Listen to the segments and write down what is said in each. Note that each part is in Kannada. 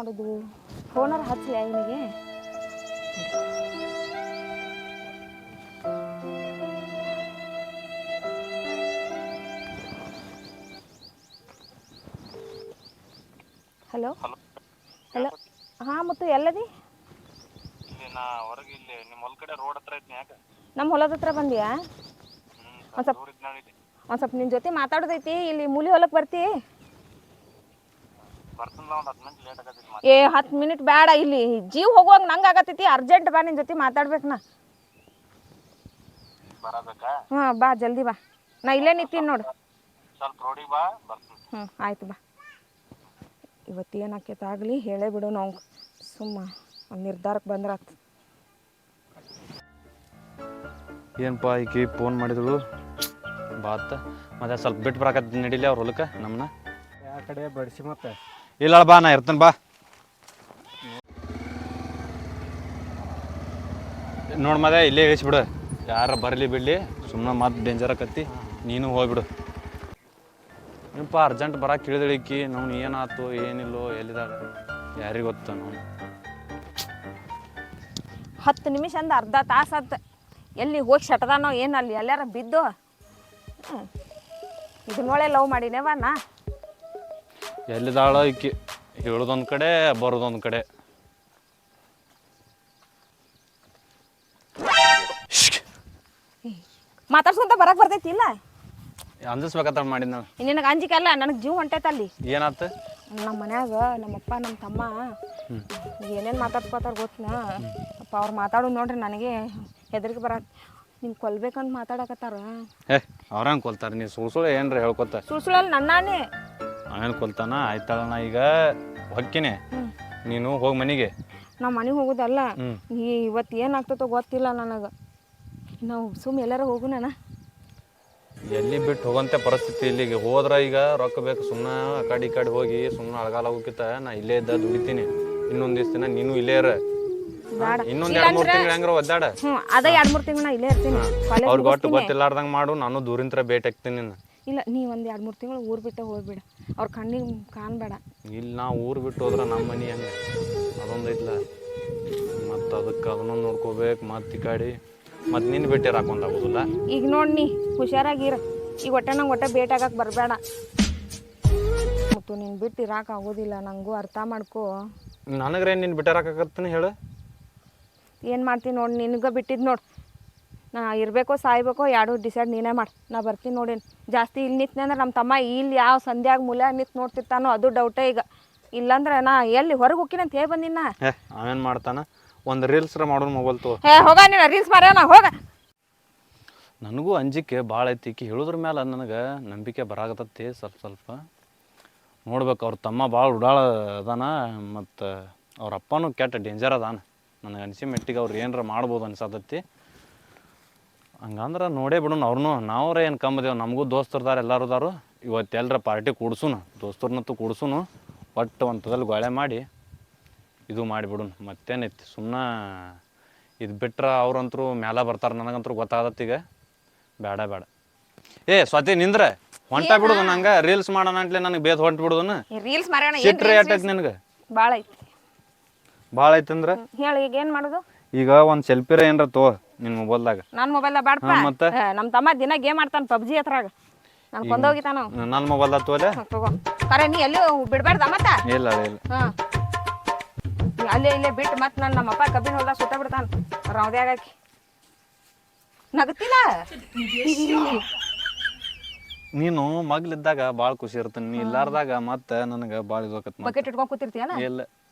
ಮಾಡೋದು ಫೋನರ್ ಹಚ್ಚಲಿ ಇವನಿಗೆ. ಹಲೋ ಹಲೋ ಹಾಂ ಮುತ್ತು ಎಲ್ಲದಿ? ನಮ್ಮ ಹೊಲದ ಹತ್ರ ಬಂದಿಯಾ? ಒಂದು ಸ್ವಲ್ಪ ನಿನ್ನ ಜೊತೆ ಮಾತಾಡೋದೈತಿ. ಇಲ್ಲಿ ಮೂಲಿ ಹೊಲಕ್ಕೆ ಬರ್ತಿ? ಏ 10 ಮಿನಿಟ್ ಬೇಡ, ಇಲ್ಲಿ ಜೀವ ಹೋಗುವಾಗ ನಂಗೆ ಆಗತ್ತೈತಿ. ಅರ್ಜೆಂಟ್ ಬಾ, ನಿನ್ನ ಜೊತೆ ಮಾತಾಡ್ಬೇಕು ನಾ. ಹಾಂ ಬಾ, ಜಲ್ದಿ ಬಾ. ನಾ ಇಲ್ಲೇ ನಿಂತೀನಿ ನೋಡು. ಆಯ್ತು ಬಾ. ಇವತ್ತು ಏನಾಕೈತೆ ಆಗಲಿ, ಹೇಳೇ ಬಿಡು ನಾವು. ಸುಮ್ಮ ಒಂದು ನಿರ್ಧಾರಕ್ಕೆ ಬಂದ್ರಾತು. ಏನಪ್ಪ ಈಕಿ ಫೋನ್ ಮಾಡಿದಳು ಬಾತ ಮತ್ತೆ ಸ್ವಲ್ಪ ಬಿಟ್ಟು ಬರಾಕತ್ತಿ ನಡೀಲಿ ಅವ್ರ ಹೊಲಕ್ಕೆ ನಮ್ಮನ್ನ. ಯಾವ ಕಡೆ ಬಡಿಸಿ ಮತ್ತೆ ಇಲ್ಲ ಬಾ, ನಾ ಇರ್ತೇನೆ ಬಾ. ನೋಡಿ ಮದೆ ಇಲ್ಲೇ ಇಳಿಸ್ಬಿಡು, ಯಾರ ಬರಲಿ ಬಿಡಲಿ, ಸುಮ್ಮನೆ ಮತ್ತೆ ಡೇಂಜರ್ ಆಕತ್ತಿ. ನೀನು ಹೋಗ್ಬಿಡು. ಏನಪ್ಪ ಅರ್ಜೆಂಟ್ ಬರಕ್ಕೆ ಕೇಳಿದಳಿಕ್ಕಿ, ನಾವು ಏನಾಯ್ತು ಏನಿಲ್ಲೋ ಎಲ್ಲಿದಾಗ ಯಾರಿಗೆ ಗೊತ್ತ. ನಾವು 10 ನಿಮಿಷ ಅಂದ ಅರ್ಧ ತಾಸು ಆತು. ಎಲ್ಲಿ ಹೋಗಿ ಶಟದಾನೋ ಏನು ಅಲ್ಲಿ ಎಲ್ಲಾರ ಬಿದ್ದು. ಇದನ್ನೊಳೆ ಲವ್ ಮಾಡಿನೇವ ನಾ. ಎಲ್ಲಿದಾಳ ಈಕಿ, ಹೇಳೋದೊಂದು ಕಡೆ ಬರೋದೊಂದು ಕಡೆ. ಮಾತಾಡ್ಸ್ಕೊಂತ ಬರಕ್ಕೆ ಬರ್ತೈತಿ ಇಲ್ಲ? ಅಂಜಿಸ್ಬೇಕಂತ ಮಾಡಿದ್ ನಾವು. ನಿನಗೆ ಅಂಜಿಕೆ ಅಲ್ಲ, ನನಗೆ ಜೀವ ಹೊಂಟೈತೆ ಅಲ್ಲಿ. ಏನಾಯ್ತು? ನಮ್ಮ ಮನ್ಯಾಗ ನಮ್ಮಪ್ಪ ನಮ್ಮ ತಮ್ಮ ಏನೇನು ಮಾತಾಡ್ಸ್ಕೊತಾರ ಗೊತ್ತನಾ? ಅಪ್ಪ ಅವ್ರು ಮಾತಾಡೋದು ನೋಡ್ರಿ ನನಗೆ ಹೆದರಿಕೆ ಬರತ್ತೆ. ನಿಂಗೆ ಕೊಲ್ಬೇಕಂತ ಮಾತಾಡಕತ್ತಾರ. ಅವ್ರಂಗೆ ಕೊಲ್ತಾರೆ, ನೀವು ಸುಳ್ಳು ಏನ್ರ ಹೇಳ್ಕೊತ. ಸುಳ್ಸುಳಲ್ಲಿ ನನ್ನಾನೇ ಅವೇನು ಕೊಲ್ತಾನ. ಆಯ್ತಾಳಣ್ಣ, ಈಗ ಹೊಕ್ಕಿನಿ, ನೀನು ಹೋಗಿ ಮನೆಗೆ. ನಾವು ಮನೆಗೆ ಹೋಗೋದಲ್ಲ, ಇವತ್ತು ಏನಾಗ್ತದೋ ಗೊತ್ತಿಲ್ಲ ನನಗೆ. ನಾವು ಸುಮ್ಮನೆ ಎಲ್ಲಾರ ಹೋಗೋಣ. ಎಲ್ಲಿ ಬಿಟ್ಟು ಹೋಗೋಂಥ ಪರಿಸ್ಥಿತಿ ಇಲ್ಲಿಗೆ ಹೋದ್ರೆ ಈಗ ರೊಕ್ಕ ಬೇಕು. ಸುಮ್ಮನೆ ಆ ಕಡೆ ಹೋಗಿ ಸುಮ್ಮನೆ ಅಳಗಾಲ ಹೋಗಿತ್ತ. ನಾ ಇಲ್ಲೇ ಇದ್ದ ದುಡಿತೀನಿ. ಇನ್ನೊಂದು ದಿವ್ಸ ದಿನ ನೀನು ಇಲ್ಲೇ ಇರ. ಇನ್ನೊಂದು 2-3 ತಿಂಗಳು ಹೆಂಗ್ರ ಒದ್ದಾಡ. ಅದ 2-3 ತಿಂಗಳು ನಾ ಇಲ್ಲೇ ಇರ್ತೀನಿ. ಅವ್ರಿಗೆ ಗೊತ್ತಿಲ್ಲಾರ್ದಂಗೆ ಮಾಡು, ನಾನು ದೂರಿಂತ್ರ ಭೇಟಿ ಆಗ್ತೀನಿ ನಿನ್ನ. ಇಲ್ಲ, ನೀ ಒಂದು 2-3 ತಿಂಗಳು ಊರು ಬಿಟ್ಟು ಹೋಗ್ಬಿಡ. ಅವ್ರ ಕಣ್ಣಿಗೆ ಕಾಣಬೇಡ. ಇಲ್ಲಿ ನಾವು ಊರು ಬಿಟ್ಟು ಹೋದ್ರೆ ನಮ್ಮ ಮನೆ ಹೆಂಗೆ ಅದೊಂದು ಐತ್ಲ. ಮತ್ತು ಅದಕ್ಕೆ ಅದನ್ನೊಂದು ನೋಡ್ಕೋಬೇಕು. ಮತ್ತು ಈ ಕಡೆ ಮತ್ತು ನಿನ್ನ ಭೇಟಿ ಹಾಕೊಂಡಾಗೋದಿಲ್ಲ. ಈಗ ನೋಡಿ ನೀ ಹುಷಾರಾಗಿರ. ಈಗ ನಂಗೆ ಭೇಟಿ ಆಗಕ್ಕೆ ಬರಬೇಡ. ಮತ್ತು ನೀನು ಬಿಟ್ಟು ಇರಾಕ ಆಗೋದಿಲ್ಲ. ನನಗೂ ಅರ್ಥ ಮಾಡ್ಕೋ. ನನಗ್ರೆ ನೀನು ಬಿಟ್ಟಿರಾಕತ್ತೀನಿ ಹೇಳು. ಏನು ಮಾಡ್ತೀನಿ ನೋಡಿ, ನಿನಗೆ ಬಿಟ್ಟಿದ್ದು ನೋಡಿ. ನಾ ಇರಬೇಕೋ ಸಾಯ್ಬೇಕೋ ಎರಡು ಡಿಸೈಡ್ ನೀನೇ ಮಾಡಿ. ನಾ ಬರ್ತೀನಿ ನೋಡಿ. ಜಾಸ್ತಿ ಇಲ್ಲಿ ನಿಂತನೆ ಅಂದ್ರೆ ನಮ್ಮ ತಮ್ಮ ಇಲ್ಲಿ ಯಾವ ಸಂಧ್ಯಾಗ ಮೂಲ್ಯಾಗ ನಿಂತು ನೋಡ್ತಿರ್ತಾನೋ ಅದು ಡೌಟೇ ಈಗ. ಇಲ್ಲಾಂದ್ರೆ ನಾ ಎಲ್ಲಿ ಹೊರಗೆ ಹೋಗ್ತೀನಿ ಅಂತ ಹೇಳಿ ಬಂದಿನ. ಅವೇನು ಮಾಡ್ತಾನ, ಒಂದು ರೀಲ್ಸ್ರ ಮಾಡೋನು ಮೊಬೈಲ್ ತೋ. ಹೋಗ ನೀನು ರೀಲ್ಸ್ ಮಾಡ್ಯಾನ ಹೋಗ. ನನಗೂ ಅಂಜಿಕೆ ಭಾಳ ಐತಿ. ಈಕಿ ಹೇಳೋದ್ರ ಮೇಲೆ ನನಗೆ ನಂಬಿಕೆ ಬರಾಕತ್ತೈತಿ ಸ್ವಲ್ಪ. ನೋಡ್ಬೇಕು, ಅವ್ರ ತಮ್ಮ ಭಾಳ ಉಡಾಳ ಅದಾನ, ಮತ್ತು ಅವ್ರ ಅಪ್ಪನೂ ಕೆಟ್ಟ ಡೇಂಜರ್ ಅದಾನ. ನನಗೆ ಅನಿಸಿ ಮೆಟ್ಟಿಗೆ ಅವ್ರು ಏನರ ಮಾಡ್ಬೋದು ಅನ್ಸತೈತಿ. ಹಂಗಂದ್ರೆ ನೋಡೇ ಬಿಡೋಣ ಅವ್ರನ್ನೂ. ನಾವ್ರ ಏನು ಕಮ್ಮದೇವು, ನಮಗೂ ದೋಸ್ತರ್ದಾರ ಎಲ್ಲರೂ ಅದಾರು. ಇವತ್ತು ಎಲ್ಲರ ಪಾರ್ಟಿ ಕೂಡ್ಸುನು, ದೋಸ್ತರ್ನತ್ತು ಕೂಡ್ಸುನು. ಒಟ್ಟು ಒಂಥದಲ್ಲಿ ಗೋಳೆ ಮಾಡಿ ಇದು ಮಾಡಿಬಿಡುನು. ಮತ್ತೇನೈತಿ, ಸುಮ್ಮನೆ ಇದು ಬಿಟ್ರೆ ಅವ್ರಂತರೂ ಮ್ಯಾಲ ಬರ್ತಾರೆ. ನನಗಂತೂ ಗೊತ್ತಾಗತ್ತೆ ಈಗ. ಬೇಡ ಸ್ವಾತಿ ನಿಂದ್ರೆ ಹೊಂಟ ಬಿಡುದು. ನಂಗೆ ರೀಲ್ಸ್ ಮಾಡೋಣ ಅಂತಲೇ ನನಗೆ ಬೇದ್ ಹೊಂಟು ಬಿಡುದನು. ರೀಲ್ಸ್ ಮಾಡ್ಯಾನ ಸಿಟ್ರಿ ಎಟ್ಟೈತಿ ನಿನಗೆ? ಭಾಳ ಐತಿ ಅಂದ್ರೆ ಹೇಳಿ. ಈಗ ಏನು ಮಾಡೋದು? ಈಗ ಒಂದು ಸೆಲ್ಫಿರ ಏನ್ರ ತೋ ನಿನ್ನ ಮೊಬೈಲ್ದಾಗ. ನನ್ನ ಮೊಬೈಲ್ದಾಗ ಬೇಡಪ್ಪ. ಮತ್ತೆ ನಮ್ಮ ತಮ್ಮ ದಿನ ಗೇಮ್ ಆಡ್ತಾನೆ PUBG ಹತ್ರಾಗ. ನಾನು ಕೊಂದೋಗಿತಾನ. ನನ್ನ ಮೊಬೈಲ್ದಾಗ ತೋಲೆ ತಗೋ. ಕರೆ ನೀ ಎಲ್ಲೂ ಬಿಡಬೇಡ್ದ ಮತ್ತೆ. ಇಲ್ಲ ಹಾಂ, ಇಲ್ಲೇ ಬಿಟ್ಟು ಮತ್ತೆ ನಮ್ಮಪ್ಪ ಕಬ್ಬಿನ ಹೊಲ್ದಾಗ ಸುತ್ತ ಬಿಡ್ತಾನೆ ರೌದ್ಯಾಗ ಹಾಕಿ. ನಗತಿಲ್ಲ. ನೀನು ಮಗ್ಲಿದ್ದಾಗ ಭಾಳ ಖುಷಿ ಇರ್ತಾನೆ. ನೀ ಇಲ್ಲಾರ್ದಾಗ ಮತ್ತೆ ನನಗೆ ಭಾಳ ಇದಾಕತ್ತೆ. ಬಕೆಟ್ ಇಟ್ಕೊಂಡು ಕೂತಿರ್ತೀಯಲ್ಲ? ಇಲ್ಲ,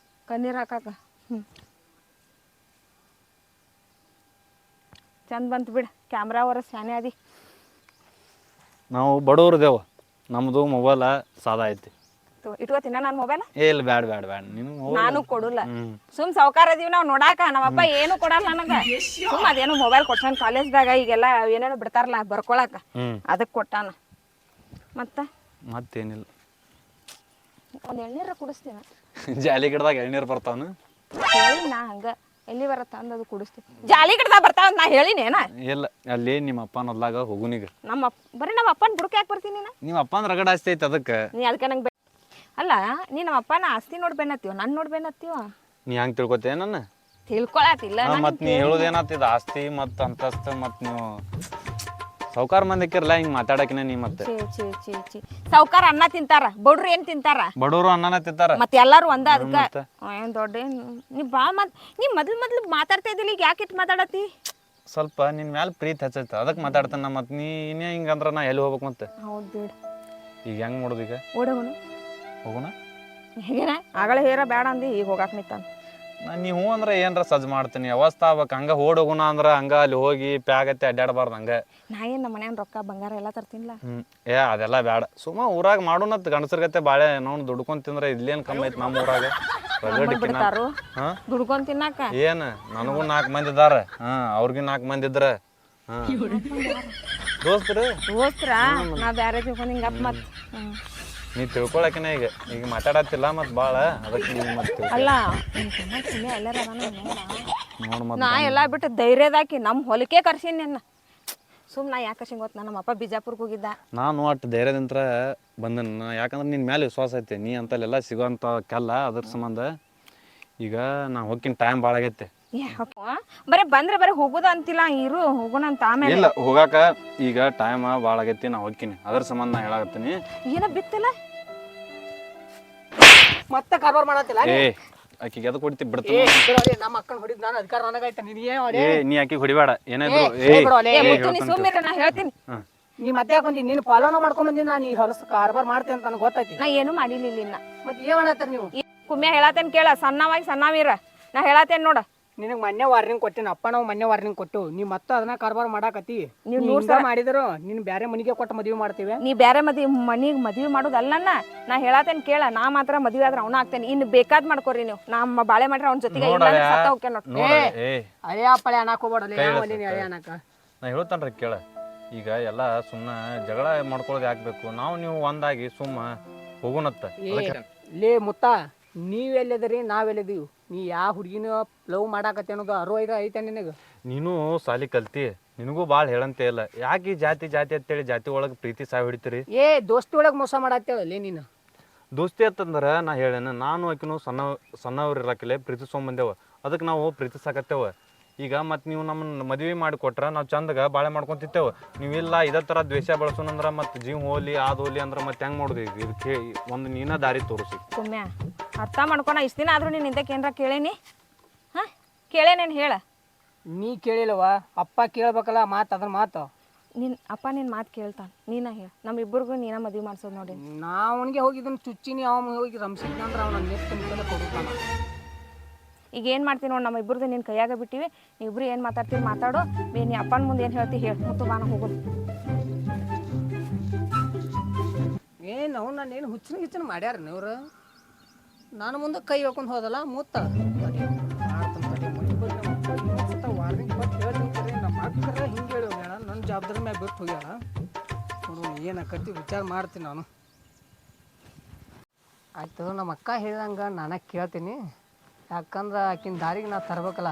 ಕಣ್ಣೀರು ಹಾಕಾಕ. ಚಂದ ಬಂತು ಬಿಡು. ಕ್ಯಾಮ್ರಾ ಅವರ ಸ್ಯಾನೆ ಅದಿ. ನಾವು ಬಡವ್ರದೇವ. ನಮ್ಮದು ಮೊಬೈಲ ಸಾದಾ ಐತಿ. ಇಟ್ಕೋತೀನ ನಾನು ಮೊಬೈಲ್? ಇಲ್ಲ, ಬ್ಯಾಡ ನೀನು. ನಾನು ಕೊಡಲ್ಲ. ಸುಮ್ ಸಾವ್ಕಾರ ಅದೀವಿ ನಾವು ನೋಡಾಕ. ನಮ್ಮಪ್ಪ ಏನು ಕೊಡಲ್ಲ ನನಗೆ. ಸುಮ್ ಅದೇನೋ ಮೊಬೈಲ್ ಕೊಟ್ಟಾನ ಕಾಲೇಜ್ದಾಗ. ಈಗೆಲ್ಲ ಏನೇನೋ ಬಿಡ್ತಾರಲ್ಲ ಬರ್ಕೊಳಕ, ಅದಕ್ಕೆ ಕೊಟ್ಟಾನ. ಮತ್ತೇನಿಲ್ಲ. ಒಂದು ಎಳ್ನೀರ ಕುಡಿಸ್ತೀನಿ. ಜಾಲಿ ಗಿಡದಾಗ ಎಳ್ನೀರು ಬರ್ತಾವನು ಹೇಳಿ. ನಾ ಹಂಗ ಎಲ್ಲಿ ಬರತ್ತ ಅಂದದು ಕುಡಿಸ್ತೀನಿ. ಜಾಲಿ ಗಿಡದಾಗ ಬರ್ತಾವ ನಾ ಹೇಳಿನೇನ? ಇಲ್ಲ, ಅಲ್ಲಿ ನಿಮ್ಮ ಅಪ್ಪನ ಹೊಲ್ದಾಗ ಹೋಗುನೀಗ. ಬರೀ ನಮ್ಮ ಅಪ್ಪನ ಬುಡಕ್ಕೆ ಯಾಕೆ ಬರ್ತೀನಿ? ನಿಮ್ಮ ಅಪ್ಪನ ರಗಡ ಆಸ್ತಿ ಐತೆ ಅದಕ್ಕೆ. ನೀ ಅದಕ್ಕೆ ನಂಗೆ ಅಲ್ಲ ನೀ ನಮ್ಮ ಅಪ್ಪನ ಆಸ್ತಿ ನೋಡಿ ಬೆನ್ನತ್ತೀವ ನಾನು ನೋಡಿ ಬೆನ್ನತ್ತೀವ ನೀ ಹಂಗೆ ತಿಳ್ಕೊತೇ ನನ್ನ ತಿಳ್ಕೊಳತಿಲ್ಲ ಮತ್ತು ನೀ ಹೇಳೋದೇನಾಗ್ತಿದ್ದು ಆಸ್ತಿ ಮತ್ತು ಅಂತಸ್ತು ಮತ್ತು ನೀವು ಸೌಕಾರ ಮಂದಿಕ್ಕಿರಲ್ಲ ಹಿಂಗೆ ಮಾತಾಡಕಿನ ನೀ ಮತ್ತೆ ಚಿ ಸಾವ್ಕಾರ ಅನ್ನ ತಿಂತಾರ ಬಡ್ರು ಏನ್ ತಿಂತಾರ ಬಡವರು ಅನ್ನನ ತಿಂತಾರ ಮತ್ತೆ ಎಲ್ಲಾರು ಒಂದ ಅದಕ್ಕೆ ಏನ್ ದೊಡ್ಡ ನೀ ನೀ ಮೊದ್ಲು ಮಾತಾಡ್ತಾ ಇದ್ದಿಲ್ಲ ಈಗ ಯಾಕೆ ಇಟ್ಟು ಮಾತಾಡತಿ ಸ್ವಲ್ಪ ನಿನ್ನ ಮ್ಯಾಲೆ ಪ್ರೀತಿ ಹಚ್ಚೈತೆ ಅದಕ್ಕೆ ಮಾತಾಡ್ತಾನ ಮತ್ತು ನೀನೇ ಹಿಂಗಂದ್ರೆ ನಾ ಎಲ್ಲಿ ಹೋಗ್ಬೇಕು ಮತ್ತೆ ಹೌದು ಬಿಡು ಈಗ ಹೆಂಗೆ ಮಾಡೋದು ಈಗ ಓಡೋಗೋಣ ಹೋಗೋಣ ಹೇಗೇನ ಆಗಲೇ ಹೇರ ಬೇಡ ಅಂದಿ ಈಗ ಹೋಗಾಕ್ ನಿಂತಾನ ನಾನು ನೀವು ಅಂದ್ರೆ ಏನರ ಸಜ್ಜು ಮಾಡ್ತೀನಿ ಅವಸ್ಥೆ ಆಗ್ಬೇಕು ಹಂಗೆ ಹೋಗೋಣ ಅಂದ್ರೆ ಹಂಗೆ ಅಲ್ಲಿ ಹೋಗಿ ಪ್ಯಾಗತ್ತೆ ಅಡ್ಡಾಡಬಾರ್ದು ಹಂಗೆ ನಾ ಏನು ನಮ್ಮ ಮನ್ಯಾನ ರೊಕ್ಕ ಬಂಗಾರ ಎಲ್ಲ ತರ್ತೀನಿಲ್ಲ ಏ ಅದೆಲ್ಲ ಬೇಡ ಸುಮ್ಮ ಊರಾಗ ಮಾಡೋಣತ್ ಗಂಡಸರ್ಗತ್ತೆ ಬಾಳೆ ನೋಡ್ ದುಡ್ಕೊಂಡ್ ತಿಂದ್ರೆ ಇಲ್ಲೇನು ಕಮ್ಮಿ ಐತಿ ನಮ್ಮ ಊರಾಗ ಬಿಡ್ತಾರು ದುಡ್ಕೊಂಡ್ ತಿನ್ನಾಕ ಏನು ನನಗೂ 4 ಮಂದಿ ಇದಾರ ಅವ್ರಿಗೆ 4 ಮಂದಿ ಇದ್ರ ದೋಸ್ತ್ರು ದೋಸ್ತ್ರ ನಾ ಬ್ಯಾರೆ ತಿಳ್ಕೊಂಡು ಹಿಂಗಪ್ಪ ಮತ್ ನೀ ತಿಳ್ಕೊಳಕಿನ ಈಗ ಮಾತಾಡತ್ತಿಲ್ಲ ಮತ್ ಭಾಳ ಅದಕ್ಕೆ ನೀವು ಮತ್ತೆ ಅಲ್ಲ ಎಲ್ಲಾರ ನೋಡ್ ಮತ್ ನಾ ಎಲ್ಲಾ ಬಿಟ್ಟು ಧೈರ್ಯದಾಕಿ ನಮ್ಮ ಹೊಲಕ್ಕೆ ಕರ್ಸೀನಿ ನನ್ನ ಸುಮ್ ನಾ ಯಾಕೆ ಕರ್ಸಿಂಗ್ ಗೊತ್ತ ನಮ್ಮ ಅಪ್ಪ ಬಿಜಾಪುರ್ಗೆ ಹೋಗಿದ್ದ ನಾನು ಒಟ್ಟು ಧೈರ್ಯದಿಂತ್ರ ಬಂದನ ಯಾಕಂದ್ರೆ ನಿನ್ನ ಮೇಲೆ ವಿಶ್ವಾಸ ಐತೆ ನೀ ಅಂತಲ್ಲೆಲ್ಲ ಸಿಗೋಂಥ ಕೆಲ್ಲ ಅದ್ರ ಸಂಬಂಧ ಈಗ ನಾ ಹೋಗಿನ ಟೈಮ್ ಭಾಳ ಆಗೈತೆ ಬರೀ ಬಂದ್ರೆ ಬರೀ ಹೋಗುದ ಅಂತಿಲ್ಲ ಇರು ಹೋಗೋಣ ಅಂತ ಆಮೇಲೆ ಇಲ್ಲ ಹೋಗಾಕ ಈಗ ಟೈಮ್ ಭಾಳ ಆಗೈತಿ ನಾ ಹೋಗ್ತೀನಿ ಅದ್ರ ಸಂಬಂಧ ನಾ ಹೇಳಾಕತ್ತೀನಿ ಏನ ಬಿತ್ತಲ್ಲ ಮತ್ತೆ ಕಾರ್ಬಾರ್ ಮಾಡತ್ತಿಲ್ಲ ಏ ಆಕಿಗೆ ಎದಕ್ಕೆ ಹೊಡಿತಿ ಬಿಡ್ತೀನಿ ನಮ್ಮ ಅಕ್ಕನ ಹೊಡಿದ್ ನಾನು ಅಧಿಕಾರ ನನಗೈತೆ ನಿನಗೆ ಏ ನೀ ಆಕಿಗೆ ಹೊಡಿಬೇಡ ಏನಾದ್ರು ನಾ ಹೇಳ್ತೀನಿ ನೀ ಮತ್ತೆ ಹಾಕೊಂಡಿ ನೀನು ಪಾಲನ ಮಾಡ್ಕೊಂಡ್ ಬಂದಿ ನಾನು ಈ ಹೊಲಸ ಕಾರ್ಬಾರ್ ಮಾಡ್ತೇನೆ ಅಂತ ನನಗೆ ಗೊತ್ತೈತಿ ನಾ ಏನು ಮಾಡಿರ್ಲಿಲ್ಲ ಇನ್ನ ಮತ್ತೆ ಏನ್ ಮಾಡತ್ತೀರಿ ನೀವು ಕುಮ್ಯ ಹೇಳತ್ತೇನ್ ಕೇಳ ಸಣ್ಣವೀರ ನಾ ಹೇಳತ್ತೇನ್ ನೋಡ ನಿನಗೆ ಮೊನ್ನೆ ವಾರ್ನಿಂಗ್ ಕೊಟ್ಟಿನ ಅಪ್ಪ ನಾವು ಮೊನ್ನೆ ವಾರ್ನಿಂಗ್ ಕೊಟ್ಟು ನೀ ಮತ್ತೆ ಅದನ್ನ ಕಾರ್ಬಾರ್ ಮಾಡಾಕತ್ತಿ ನೀವು ನೀವ್ ಮಾಡಿದ್ರು ನೀನ್ ಬ್ಯಾರೆ ಮನಿಗೆ ಕೊಟ್ಟು ಮದುವೆ ಮಾಡ್ತೀವಿ ನೀ ಬ್ಯಾರೆ ಮನಿಗೆ ಮದ್ವಿ ಮಾಡೋದಲ್ಲನ್ನ ನಾ ಹೇಳತ್ತೇನ್ ಕೇಳ ನಾ ಮಾತ್ರ ಮದ್ವೆ ಆದ್ರೆ ಅವನ ಆಗ್ತೇನೆ ಇನ್ನು ಬೇಕಾದ್ ಮಾಡ್ಕೊರಿ ನೀವು ನಮ್ಮ ಬಾಳೆ ಮಾಡ್ರಿ ಅವ್ನ ಜೊತೆಗೆ ಸತ್ತ ಹೋಗ್ತೇನೆ ನೋಡಿ ಅಳಿಯ ಪಳೆ ಅನ್ನಕ್ ಹೋಗ್ಬೇಡಲ್ಲ ಅಳಿಯ ಅನ್ನಕ ನಾ ಹೇಳ್ತಾನ್ರಿ ಕೇಳ ಈಗ ಎಲ್ಲ ಸುಮ್ಮನೆ ಜಗಳ ಮಾಡ್ಕೊಳ್ಳೋದು ಯಾಕಬೇಕು ನಾವು ನೀವು ಒಂದಾಗಿ ಸುಮ್ಮ ಹೋಗೋಣತ್ತ ಲೇ ಮುತ್ತ ನೀವೆಲ್ಲದ್ರಿ ನಾವೆಲ್ಲದೀವಿ ನೀ ಯಾವ ಹುಡುಗಿನ ಲವ್ ಮಾಡಾಕತ್ತೆ ಅನ್ನೋದು 65 ಐತೆ ನಿನಗೆ ನೀನು ಸಾಲಿ ಕಲ್ತಿ ನಿನಗೂ ಭಾಳ ಹೇಳಂತೆ ಇಲ್ಲ ಯಾಕೆ ಜಾತಿ ಅಂತೇಳಿ ಜಾತಿ ಒಳಗೆ ಪ್ರೀತಿ ಸಾಯ್ ಹೊಡಿತೀರಿ ದೋಸ್ತಿ ಒಳಗೆ ಮೋಸ ಮಾಡತ್ತೇಳಲ್ಲೇ ನೀನು ದೋಸ್ತಿ ಅಂತಂದ್ರೆ ನಾ ಹೇಳೇನ ನಾನು ಆಕಿನೂ ಸಣ್ಣವ್ರು ಇರಾಕಿಲ್ಲ ಪ್ರೀತಿಸ್ಕೊಂಬಂದೇವ ಅದಕ್ಕೆ ನಾವು ಪ್ರೀತಿಸಾಕತ್ತೇವ ಈಗ ಮತ್ತು ನೀವು ನಮ್ಮನ್ನ ಮದುವೆ ಮಾಡಿಕೊಟ್ರೆ ನಾವು ಚಂದಗ ಬಾಳೆ ಮಾಡ್ಕೊಂತಿತ್ತೇವೆ ನೀವಿಲ್ಲ ಇದೇ ಥರ ದ್ವೇಷ ಬೆಳೆಸೋಣಂದ್ರೆ ಮತ್ತು ಜೀವ ಹೋಲಿ ಅದು ಹೋಲಿ ಅಂದ್ರೆ ಮತ್ತೆ ಹೆಂಗೆ ಮಾಡೋದು ಈಗ ಇದಕ್ಕೆ ಒಂದು ನೀನ ದಾರಿ ತೋರಿಸಿ ಸುಮ್ಯ ಅರ್ಥ ಮಾಡ್ಕೊಣ ಇಷ್ಟು ದಿನ ಆದ್ರೂ ನೀನು ಇಂತಕ್ಕೆ ಏನಾರ ಕೇಳೇನಿ ಕೇಳೇನೇನು ಹೇಳ ನೀ ಕೇಳಿಲ್ಲವ ಅಪ್ಪ ಕೇಳ್ಬೇಕಲ್ಲ ಮಾತು ಅದ್ರ ಮಾತು ನಿನ್ನ ಅಪ್ಪ ನಿನ್ನ ಮಾತು ಕೇಳ್ತಾನೆ ನೀನ ಹೇಳ ನಮ್ಮಿಬ್ಬರಿಗೂ ನೀನ ಮದುವೆ ಮಾಡ್ಸೋದು ನೋಡಿ ಅವನಿಗೆ ಹೋಗಿದ್ದನ್ನು ಚುಚ್ಚಿನಿ ಅವನು ಹೋಗಿ ರಂಸಿದ್ನ ಅಂದ್ರೆ ಅವನ ನೆತ್ತ ಕೊಡುತ್ತಾನ ಈಗ ಏನು ಮಾಡ್ತೀನಿ ನೋಡಿ ನಮ್ಮ ಇಬ್ಬರದು ನಿನ್ನ ಕೈಯಾಗ ಬಿಟ್ಟಿವಿ ಇಬ್ರು ಏನು ಮಾತಾಡ್ತೀವಿ ಮಾತಾಡು ನೀ ಅಪ್ಪನ ಮುಂದೆ ಏನು ಹೇಳ್ತಿ ಹೇಳಿ ಮತ್ತು ಬಾನ ಹೋಗೋದು ಏನು ನಾನೇನು ಹುಚ್ಚನ ಮಾಡ್ಯಾರ ಇವ್ರು ನಾನು ಮುಂದೆ ಕೈ ಹಾಕೊಂಡು ಹೋದಲ್ಲ ಮೂತ್ತ ವಾರ್ನಿಂಗ್ ಕೊಟ್ಟು ಹೇಳ್ತೀನಿ ನಮ್ಮ ಅಕ್ಕರ ಹಿಂಗೆ ಹೇಳಿ ಹೋಗ್ಯಾಳ ನನ್ನ ಜವಾಬ್ದಾರಿ ಮ್ಯಾಗ ಬಿಟ್ಟು ಹೋಗ್ಯಾಳ ಏನಾಕತಿ ವಿಚಾರ ಮಾಡ್ತೀನಿ ನಾನು ಆಯ್ತು ನಮ್ಮ ಅಕ್ಕ ಹೇಳ್ದಂಗೆ ನಾನು ಕೇಳ್ತೀನಿ ಯಾಕಂದ್ರೆ ಆಕಿನ ದಾರಿಗೆ ನಾ ತರ್ಬೇಕಲ್ಲ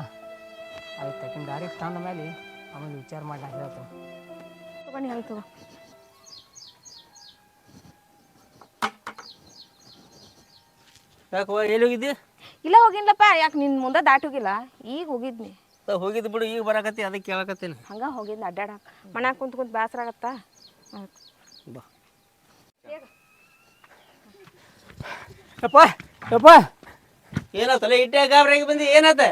ಆಯ್ತು ಆಕಿನ ದಾರಿಗೆ ತಂದ ಮೇಲೆ ಆಮೇಲೆ ವಿಚಾರ ಮಾಡಿ ನಾ ಹೇಳ್ತೀನಿ ತಗೊಂಡು ಹೇಳ್ತವ ಯಾಕವ್ವ ಎಲ್ಲಿ ಹೋಗಿದ್ದಿ ಇಲ್ಲ ಹೋಗಿಲ್ಲಪ್ಪ ಯಾಕೆ ನಿನ್ನ ಮುಂದೆ ದಾಟಿ ಹೋಗಿಲ್ಲ ಈಗ ಹೋಗಿದ್ನಿ ಹೋಗಿದ್ದು ಬಿಡು ಈಗ ಬರಾಕತ್ತಿ ಅದಕ್ಕೆ ಕೇಳಕತ್ತೀನಿ ಹಂಗೆ ಹೋಗಿದ್ನಿ ಅಡ್ಡಾಡಕ್ಕೆ ಮನ್ಯಾಗ ಕುಂತ್ ಬೇಸರ ಆಗತ್ತಾ ಬಾ ಯಪ್ಪ ಯಪ್ಪ ಏನಾತ ತಲೆ ಇಟ್ಟೆ ಗಾಬ್ರಾಗಿ ಬಂದಿ ಏನಾತ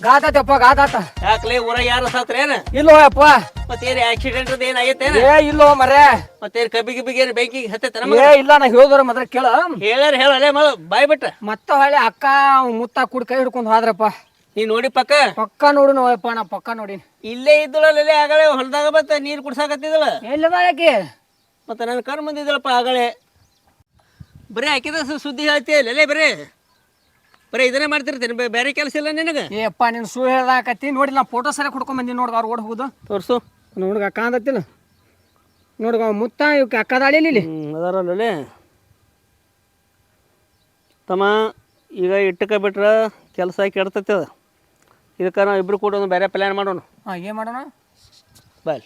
ಗಾತಾತಪ್ಪ ಗಾತಾತ ಯಾಕಲೇ ಊರಾಗ ಯಾರು ಸಾತ್ರೇನ ಇಲ್ಲೋ ಯಪ್ಪ ಮತ್ತೇನು ಆಕ್ಸಿಡೆಂಟ್ ಅದು ಏನಾಗೈತೇನ ಇಲ್ಲೋ ಮರೇ ಮತ್ತೇನು ಕಬ್ಬಿಗೆ ಏನು ಬೆಂಕಿ ಹತ್ತೈತೆ ಇಲ್ಲ ನಾ ಹೇಳಿದ್ರ ಮದ್ರ ಕೇಳ ಹೇಳ್ಯಾರ ಹೇಳಲೇ ಮಳ ಬಾಯ್ ಬಿಟ್ಟ ಮತ್ತೆ ಹೊಳ್ಳಿ ಅಕ್ಕ ಮುತ್ತ ಕೂಡ ಕೈ ಹಿಡ್ಕೊಂಡು ಹೋದ್ರಪ್ಪ ನೀ ನೋಡಿ ಪಕ್ಕ ಪಕ್ಕ ನೋಡು ನೋಯಪ್ಪ ನಾ ಪಕ್ಕ ನೋಡಿ ಇಲ್ಲೇ ಇದ್ದಳಲ್ಲೇ ಆಗಲೇ ಹೊಲದಾಗ ಬತ್ತ ನೀರು ಕುಡ್ಸಾಕತ್ತಿದಳ ಎಲ್ಲಿದ ಯಾಕೆ ಮತ್ತೆ ನನ್ನ ಕಣ್ ಬಂದಿದ್ದಳಪ್ಪ ಆಗಲೇ ಬರೀ ಹಾಕಿದ ಸುದ್ದಿ ಹೇಳ್ತಿ ಅಲ್ಲೇ ಬರೀ ಇದನ್ನೇ ಮಾಡ್ತಿರ್ತೀನಿ ಬೇರೆ ಕೆಲಸ ಇಲ್ಲ ನಿನಗೆ ಏಪ್ಪ ನೀನು ಸೂ ಹೇಳ್ದಾಕತ್ತಿ ನೋಡಿ ನಾ ಫೋಟೋ ಸರಿ ಕೊಡ್ಕೊಂಡ್ ಬಂದಿ ನೋಡ್ಗ ಅವ್ರು ಓಡ್ ಹೋಗುದು ತೋರ್ಸು ನೋಡ್ಗ ಅಕ್ಕ ಅಂದತ್ತಿಲ್ಲ ನೋಡ್ಗ ಮುತ್ತ ಇವಕ್ಕೆ ಅಕ್ಕ ದಾಳಿ ಇಲ್ಲಿ ಅದಾರಲ್ಲೇ ತಮ್ಮ ಈಗ ಇಟ್ಟಕ ಬಿಟ್ರೆ ಕೆಲಸ ಕೆಡ್ತೈತಿ ಅದ ಇದಕ್ಕೆ ನಾವು ಇಬ್ರು ಕೂಡ ಒಂದು ಬೇರೆ ಪ್ಲ್ಯಾನ್ ಮಾಡೋಣ ಹಾಂ ಏನು ಮಾಡೋಣ ಬಾಯ್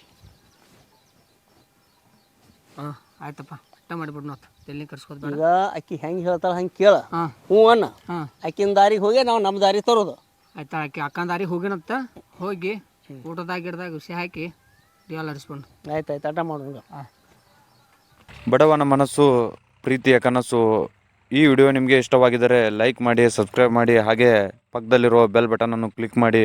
ಹಾಂ ಆಯ್ತಪ್ಪ ಅಟ್ಟ ಮಾಡಿಬಿಡು ನಾವು ತಲೆ ಕರ್ಸ್ಕೋದ್ ಬೇಡ. ಈಗ ಆಕಿ ಹೆಂಗೆ ಹೇಳ್ತಾಳೆ ಹಂಗೆ ಕೇಳ ಹಾಂ ಹ್ಞೂ ಅನ್ನ ಹಾಂ ಆಕಿನ ದಾರಿಗೆ ಹೋಗಿ ನಾವು ನಮ್ಮ ದಾರಿ ತರೋದು. ಆಯ್ತಾ ಆಕೆ ಅಕ್ಕನ ದಾರಿ ಹೋಗಿನತ್ತ ಹೋಗಿ ಊಟದಾಗ ಗಿಡದಾಗ ವಿಷಯ ಹಾಕಿ ದಿವಾಲ ಹರಿಸ್ಕೊಂಡು. ಆಯ್ತು ಆಟ ಮಾಡೋಣ. ಹಾಂ ಬಡವನ ಮನಸ್ಸು ಪ್ರೀತಿಯ ಕನಸು. ಈ ವಿಡಿಯೋ ನಿಮಗೆ ಇಷ್ಟವಾಗಿದ್ದರೆ ಲೈಕ್ ಮಾಡಿ, ಸಬ್ಸ್ಕ್ರೈಬ್ ಮಾಡಿ, ಹಾಗೆ ಪಕ್ಕದಲ್ಲಿರೋ ಬೆಲ್ ಬಟನನ್ನು ಕ್ಲಿಕ್ ಮಾಡಿ.